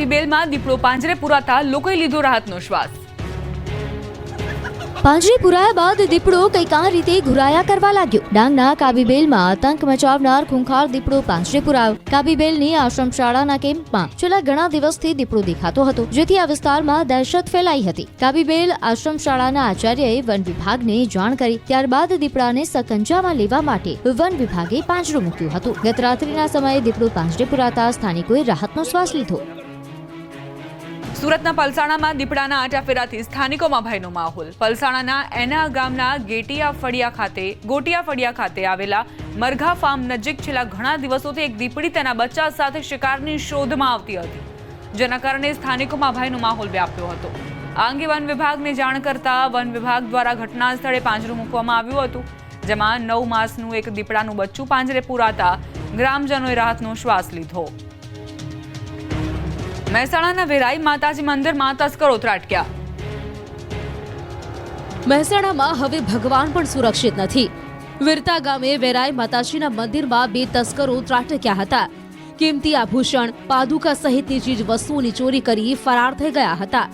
બેલમાં દીપડો પાંજરે પુરાતા લોકોએ લીધો રાહતનો શ્વાસ। પાંજરે પુરાયા બાદ દીપડો કંઈક આ રીતે ઘુરાયા કરવા લાગ્યો। ડાંગના કાબીબેલમાં આતંક મચાવનાર ખૂંખાર દીપડો પાંજરે પુરાયો। કાબીબેલની આશ્રમ શાળાના કેમ્પમાં છેલ્લા ઘણા દિવસથી દીપડો દેખાતો હતો, જેથી આ વિસ્તારમાં દહેશત ફેલાઈ હતી। કાબીબેલ આશ્રમ શાળાના આચાર્યએ વન વિભાગને જાણ કરી, ત્યારબાદ દીપડાને સકંજામાં લેવા માટે વન વિભાગે પાંજરું મૂક્યું હતું। ગત રાત્રિના સમયે દીપડો પાંજરે પુરાતા સ્થાનિકોએ રાહતનો શ્વાસ લીધો। સુરતના પલસાણામાં દીપડાના આટાફેરાથી સ્થાનિકોમાં ભયનો માહોલ। પલસાણાના એના ગામના ગોટિયા ફળિયા ખાતે આવેલા મરઘા ફાર્મ નજીક છેલ્લા ઘણા દિવસોથી એક દીપડી તેના બચ્ચા સાથે શિકારની શોધમાં આવતી હતી, જેના કારણે સ્થાનિકોમાં ભયનો માહોલ વ્યાપ્યો હતો। આ અંગે વન વિભાગને જાણ કરતા વન વિભાગ દ્વારા ઘટના સ્થળે પાંજરું મૂકવામાં આવ્યું હતું, જેમાં 9 માસનું એક દીપડાનું બચ્ચું પાંજરે પુરાતા ગ્રામજનોએ રાહતનો શ્વાસ લીધો। મહેસાણાના વેરાઈ માતાજી મંદિરમાં તસ્કરો ત્રાટક્યા। મહેસાણામાં હવે ભગવાન પણ સુરક્ષિત નથી। વીરતા ગામે વેરાઈ માતાજીના મંદિરમાં 2 તસ્કરો ત્રાટક્યા હતા। કિંમતી આભૂષણ, પાદુકા સહિતની ચીજ વસ્તુઓની ચોરી કરી ફરાર થઈ ગયા હતા।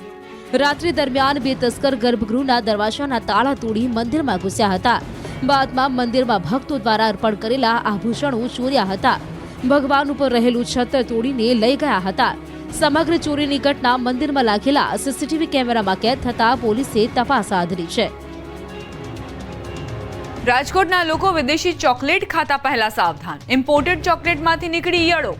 રાત્રિ દરમિયાન 2 તસ્કર ગર્ભગૃહના દરવાજાના તાળા તોડી મંદિરમાં ઘૂસ્યા હતા। બાદમાં મંદિરમાં ભક્તો દ્વારા અર્પણ કરેલા આભૂષણો ચોર્યા હતા। ભગવાન ઉપર રહેલું છત્ર તોડીને લઈ ગયા હતા। સમગ્ર ચોરીની ઘટના મંદિરમાં લાગેલા સીસીટીવી કેમેરામાં કેદ થતા પોલીસે તપાસ હાથ ધરી છે। રાજકોટના લોકો વિદેશી ચોકલેટ ખાતા પહેલા સાવધાન। ઇમ્પોર્ટેડ ચોકલેટમાંથી નીકળી ઈયળો।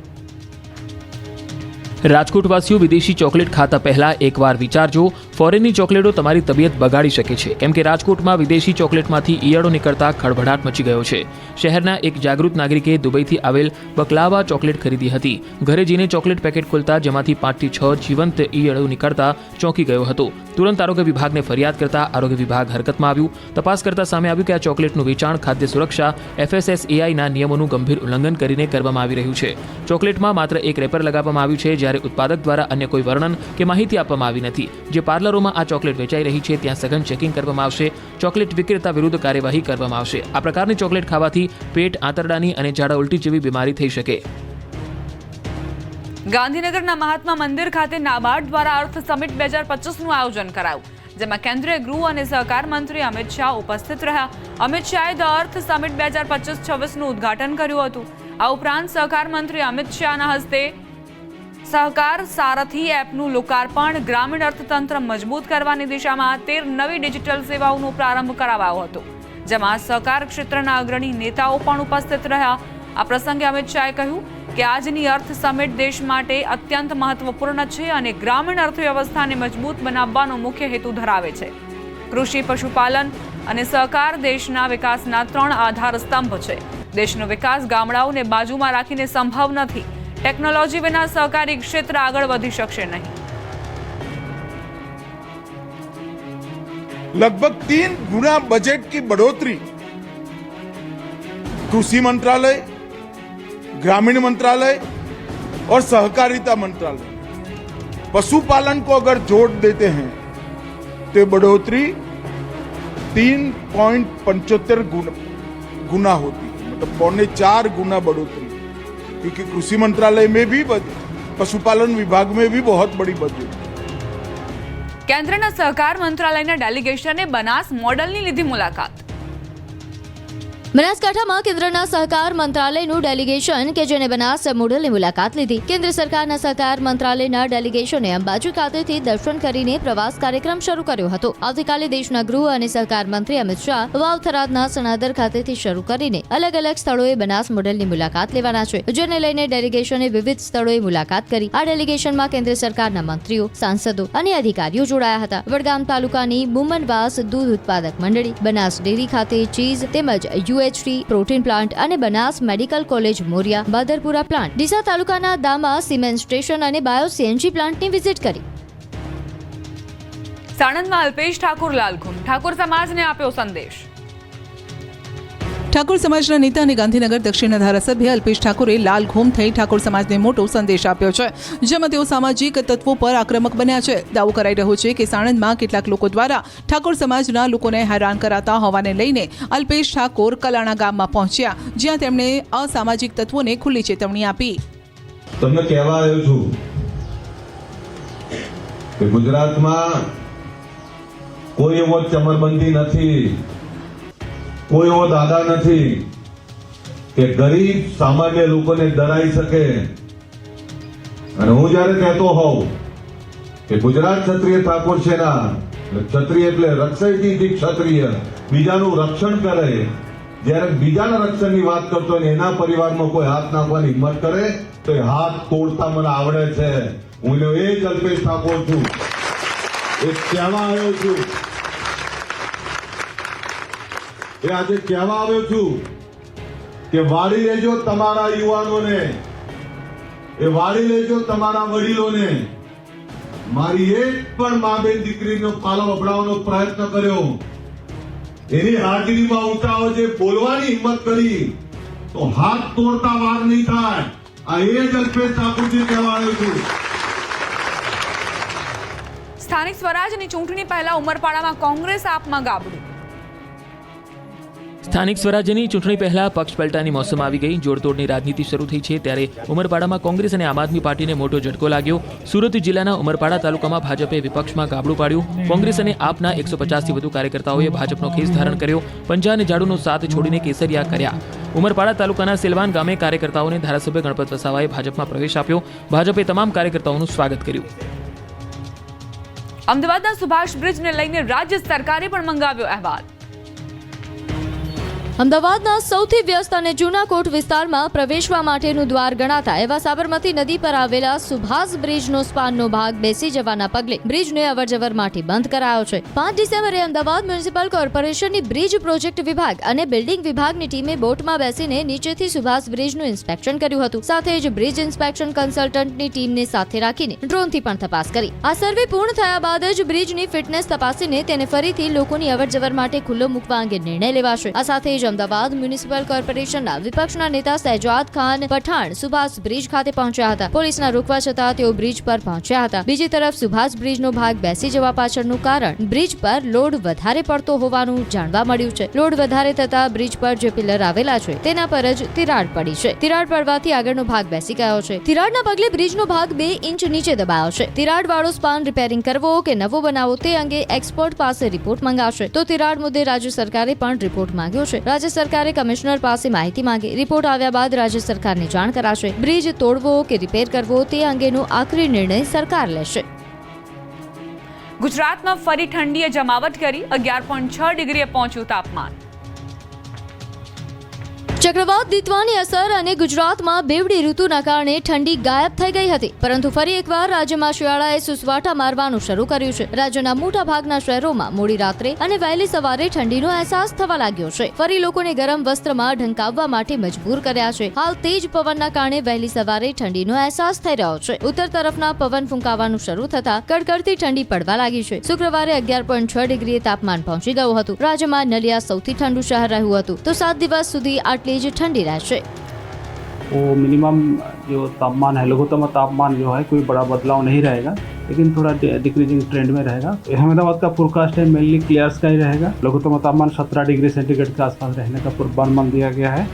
રાજકોટવાસીઓ વિદેશી ચોકલેટ ખાતા પહેલા એકવાર વિચારજો। ફોરેનની ચોકલેટો તમારી તબિયત બગાડી શકે છે, કેમ કે રાજકોટમાં વિદેશી ચોકલેટમાંથી ઈયળો નીકળતા ખળભળાટ મચી ગયો છે। શહેરના એક જાગૃત નાગરિકે દુબઈથી આવેલ બકલાવા ચોકલેટ ખરીદી હતી। ઘરે જઈને ચોકલેટ પેકેટ ખોલતા જેમાંથી 5 થી 6 જીવંત ઈયળો નીકળતા ચોંકી ગયો હતો। તુરંત આરોગ્ય વિભાગને ફરિયાદ કરતા આરોગ્ય વિભાગ હરકતમાં આવ્યું। તપાસ કરતા સામે આવ્યું કે આ ચોકલેટનું વેચાણ ખાદ્ય સુરક્ષા FSSAIના નિયમોનું ગંભીર ઉલ્લંઘન કરીને કરવામાં આવી રહ્યું છે। ચોકલેટમાં માત્ર એક રેપર લગાવવામાં આવ્યું છે, જ્યારે ઉત્પાદક દ્વારા અન્ય કોઈ વર્ણન કે માહિતી આપવામાં આવી નથી। જે પાર્લરોમાં આ ચોકલેટ વેચાઈ રહી છે ત્યાં સઘન ચેકિંગ કરવામાં આવશે। ચોકલેટ વિક્રેતા વિરુદ્ધ કાર્યવાહી કરવામાં આવશે। આ પ્રકારની ચોકલેટ ખાવાથી પેટ, આંતરડાની અને ઝાડા ઉલટી જેવી બીમારી થઈ શકે। ગાંધીનગરના મહાત્મા મંદિર ખાતે નાબાર્ડ દ્વારા અર્થ સમિટ 2025નું આયોજન કરાયું, જેમાં કેન્દ્રીય ગૃહ અને સહકાર મંત્રી અમિત શાહ ઉપસ્થિત રહ્યા। અમિત શાહે ધ અર્થ સમિટ 2025-26નું ઉદ્ઘાટન કર્યું હતું। આ ઉપરાંત સહકાર મંત્રી અમિત શાહના હસ્તે સહકાર સારથી એપનું લોકાર્પણ, ગ્રામીણ અર્થતંત્ર મજબૂત કરવાની દિશામાં 13 નવી ડિજિટલ સેવાઓનો પ્રારંભ કરાવાયો હતો, જેમાં સહકાર ક્ષેત્રના અગ્રણી નેતાઓ પણ ઉપસ્થિત રહ્યા। આ પ્રસંગે અમિત શાહે કહ્યું કે આજની અર્થ સમિટ દેશ માટે અત્યંત મહત્વપૂર્ણ છે અને ગ્રામીણ અર્થવ્યવસ્થાને મજબૂત બનાવવાનો મુખ્ય હેતુ ધરાવે છે। કૃષિ, પશુપાલન અને સહકાર દેશના વિકાસના 3 આધાર સ્તંભ છે। દેશનો વિકાસ ગામડાઓને બાજુમાં રાખીને સંભવ નથી। ટેકનોલોજી વિના સહકારી ક્ષેત્ર આગળ વધી શકશે નહીં। लगभग 3 गुना बजट की बढ़ोतरी कृषि मंत्रालय, ग्रामीण मंत्रालय और सहकारिता मंत्रालय, पशुपालन को अगर जोड़ देते हैं तो बढ़ोतरी 3.75 गुना होती है, मतलब 3.25 गुना बढ़ोतरी, क्योंकि कृषि मंत्रालय में भी पशुपालन विभाग में भी बहुत बड़ी बजट। કેન્દ્રના સહકાર મંત્રાલયના ડેલિગેશને બનાસ મોડલની લીધી મુલાકાત। બનાસકાંઠામાં કેન્દ્રના સહકાર મંત્રાલયનું ડેલિગેશન કે જેને બનાસ મોડલની મુલાકાત લીધી। કેન્દ્ર સરકારના સહકાર મંત્રાલયના ડેલિગેશને અંબાજી ખાતેથી દર્શન કરીને પ્રવાસ કાર્યક્રમ શરૂ કર્યો હતો। આવતીકાલે દેશના ગૃહ અને સહકાર મંત્રી અમિત શાહ વાવ-થરાદના સણાદર ખાતેથી શરૂ કરીને અલગ અલગ સ્થળોએ બનાસ મોડલની મુલાકાત લેવાના છે, જેને લઈને ડેલિગેશને વિવિધ સ્થળોએ મુલાકાત કરી। આ ડેલિગેશનમાં કેન્દ્ર સરકારના મંત્રીઓ, સાંસદો અને અધિકારીઓ જોડાયા હતા। વડગામ તાલુકાની બુમનવાસ દૂધ ઉત્પાદક મંડળી, બનાસ ડેરી ખાતે ચીઝ તેમજ પ્રોટીન પ્લાન્ટ અને Banas medical college Morya, Badarpura plant, Deesa તાલુકાના દામા સિમેન્ટ સ્ટેશન અને બાયો CNG પ્લાન્ટની વિઝિટ કરી। સાણંદમાં અલ્પેશ ઠાકોર લાલઘુમ, ઠાકોર સમાજને આપ્યો સંદેશ। ઠાકોર સમાજના નેતા અને ગાંધીનગર દક્ષિણના ધારાસભ્ય અલ્પેશ ઠાકોરે લાલઘુમ થઈ ઠાકોર સમાજને મોટો સંદેશ આપ્યો છે, જેમાં તેઓ સામાજિક તત્વો પર આક્રમક બન્યા છે। દાવો કરાઈ રહ્યો છે કે સાણંદમાં કેટલાક લોકો દ્વારા ઠાકોર સમાજના લોકોને હેરાન કરાતા હોવાને લઈને અલ્પેશ ઠાકોર કલાણા ગામમાં પહોંચ્યા, જ્યાં તેમણે અસામાજિક તત્વોને ખુલ્લી ચેતવણી આપી। તમને કહેવા આવ્યો છું કે ગુજરાતમાં કોઈ એવો ચમરબંધી નથી, કોઈ એવો દાદા નથી કે ગરીબ સામાન્ય લોકોને ડરાઈ શકે. અને હું જયારે કહેતો હોઉં કે ગુજરાત ક્ષત્રિય ઠાકોર સેના, ક્ષત્રિય એટલે રક્ષયથી ક્ષત્રિય, બીજાનું રક્ષણ કરે, જયારે બીજાના રક્ષણની વાત કરતો હોય એના પરિવારમાં કોઈ હાથ નાખવાની હિંમત કરે તો એ હાથ તોડતા મને આવડે છે. હું એ જ અલ્પેશ ઠાકોર છું, એ કહેવા આવ્યો છું, એ આજે કહેવા આવ્યો છું કે વાળી લેજો તમારા યુવાનોને, એ વાળી લેજો તમારા વડીલોને. મારી એક પણ મા બેન દીકરીનો પાલો અભડાવવાનો પ્રયત્ન કર્યો, એની હાજરીમાં ઉઠાવો જે બોલવાની હિંમત કરી તો હાથ તોડતા વાર નહીં થાય. આ એ જ અલ્પેશ ઠાકોરજી કહેવા આવ્યો છું. સ્થાનિક સ્વરાજની ચૂંટણી પહેલા ઉમરપાડામાં કોંગ્રેસ આપમાં ગાબડું. સ્થાનિક સ્વરાજ્યની ચૂંટણી પહેલા પક્ષ પલટાની મોસમ આવી ગઈ. જોડતોડની રાજનીતિ શરૂ થઈ છે ત્યારે ઉમરપાડામાં કોંગ્રેસ અને આમ આદમી પાર્ટીને મોટો ઝટકો લાગ્યો. સુરત જિલ્લાના ઉમરપાડા તાલુકામાં ભાજપે વિપક્ષમાં ગાબડું પાડ્યું. કોંગ્રેસ અને આપના 150થી વધુ કાર્યકર્તાઓએ ભાજપનો ખેસ ધારણ કર્યો. પંજા અને ઝાડુનો સાથ છોડીને કેસરિયા કર્યા. ઉમરપાડા તાલુકાના સેલવાન ગામે કાર્યકર્તાઓને ધારાસભ્ય ગણપત વસાવાએ ભાજપમાં પ્રવેશ આપ્યો. ભાજપે તમામ કાર્યકર્તાઓનું સ્વાગત કર્યું. અમદાવાદના સુભાષ બ્રિજને લઈને રાજ્ય સરકારે પણ મંગાવ્યો અહેવાલ. અમદાવાદના સૌથી વ્યસ્ત અને જૂના કોટ વિસ્તારમાં પ્રવેશવા માટેનું દ્વાર ગણાતા એવા સાબરમતી નદી પર આવેલા સુભાષ બ્રિજનો સ્પાનનો ભાગ બેસી જવાના પગલે બ્રિજને અવરજવર માટે બંધ કરાયો છે. 5 ડિસેમ્બરે અમદાવાદ મ્યુનિસિપલ કોર્પોરેશનની બ્રિજ પ્રોજેક્ટ વિભાગ અને બિલ્ડિંગ વિભાગની ટીમે બોટમાં બેસીને નીચેથી સુભાષ બ્રિજનું ઇન્સ્પેક્શન કર્યું હતું. સાથે જ બ્રિજ ઇન્સ્પેક્શન કન્સલ્ટન્ટની ટીમને સાથે રાખીને ડ્રોનથી પણ તપાસ કરી. આ સર્વે પૂર્ણ થયા બાદ જ બ્રિજની ફિટનેસ તપાસીને તેને ફરીથી લોકોની અવરજવર માટે ખુલ્લો મૂકવા અંગે નિર્ણય લેવાશે. આ સાથે જ અમદાવાદ મ્યુનિસિપલ કોર્પોરેશનના વિપક્ષના નેતા સહેજાદ ખાન પઠાણ સુભાષ બ્રિજ ખાતે પહોંચ્યા હતા. પોલીસના રોકવા છતાં તેઓ બ્રિજ પર પહોંચ્યા હતા. બીજી તરફ સુભાષ બ્રિજનો ભાગ બેસી જવા પાછળનું કારણ બ્રિજ પર લોડ વધારે પડતો હોવાનું જાણવા મળ્યું છે. લોડ વધારે થતા બ્રિજ પર જે પિલર આવેલા છે તેના પર જ તિરાડ પડી છે. તિરાડ પડવાથી આગળનો ભાગ બેસી ગયો છે. તિરાડના પગલે બ્રિજનો ભાગ 2 ઇંચ નીચે દબાયો છે. તિરાડ વાળો સ્પાન રિપેરિંગ કરવો કે નવો બનાવવો તે અંગે એક્સપર્ટ પાસે રિપોર્ટ માંગાશે. તો તિરાડ મુદ્દે રાજ્ય સરકારે પણ રિપોર્ટ માંગ્યો છે. રાજ્ય સરકારે કમિશનર પાસે માહિતી માંગી. રિપોર્ટ આવ્યા બાદ રાજ્ય સરકારને જાણ કરાશે. બ્રિજ તોડવો કે રિપેર કરવો તે અંગેનો આખરી નિર્ણય સરકાર લેશે. ગુજરાતમાં ફરી ઠંડીએ જમાવટ કરી. 11.6 ડિગ્રીએ પહોંચ્યું તાપમાન. ચક્રવાત દિત્વાની અસર અને ગુજરાતમાં બેવડી ઋતુના કારણે ઠંડી ગાયબ થઈ ગઈ હતી, પરંતુ ફરી એકવાર રાજ્યમાં શિયાળાએ સુસવાટા મારવાનું શરૂ કર્યું છે. રાજ્યના મોટા ભાગના શહેરોમાં મોડી રાત્રે અને વહેલી સવારે ઠંડીનો અહેસાસ થવા લાગ્યો છે. ફરી લોકોને ગરમ વસ્ત્રમાં ઢંકાવવા માટે મજબૂર કર્યા છે. હાલ તેજ પવનના કારણે વહેલી સવારે ઠંડીનો અહેસાસ થઈ રહ્યો છે. ઉત્તર તરફના પવન ફૂંકાવાનું શરૂ થતા કડકડતી ઠંડી પડવા લાગી છે. શુક્રવારે 11.6 ડિગ્રીએ તાપમાન પહોંચી ગયું હતું. રાજ્યમાં નલિયા સૌથી ઠંડુ શહેર રહ્યું હતું, તો 7 દિવસ સુધી આટલી ठंडी रहશે. वो मिनिमम जो तापमान है, लघुत्तम तापमान जो है कोई बड़ा बदलाव नहीं रहेगा, लेकिन थोड़ा डिक्रीजिंग ट्रेंड में रहेगा. अहमदाबाद का फोरकास्ट है मेनली क्लियर स्काई रहेगा. लघुत्तम तापमान 17 डिग्री सेंटीग्रेड के आसपास रहने का पूर्वानुमान दिया गया है.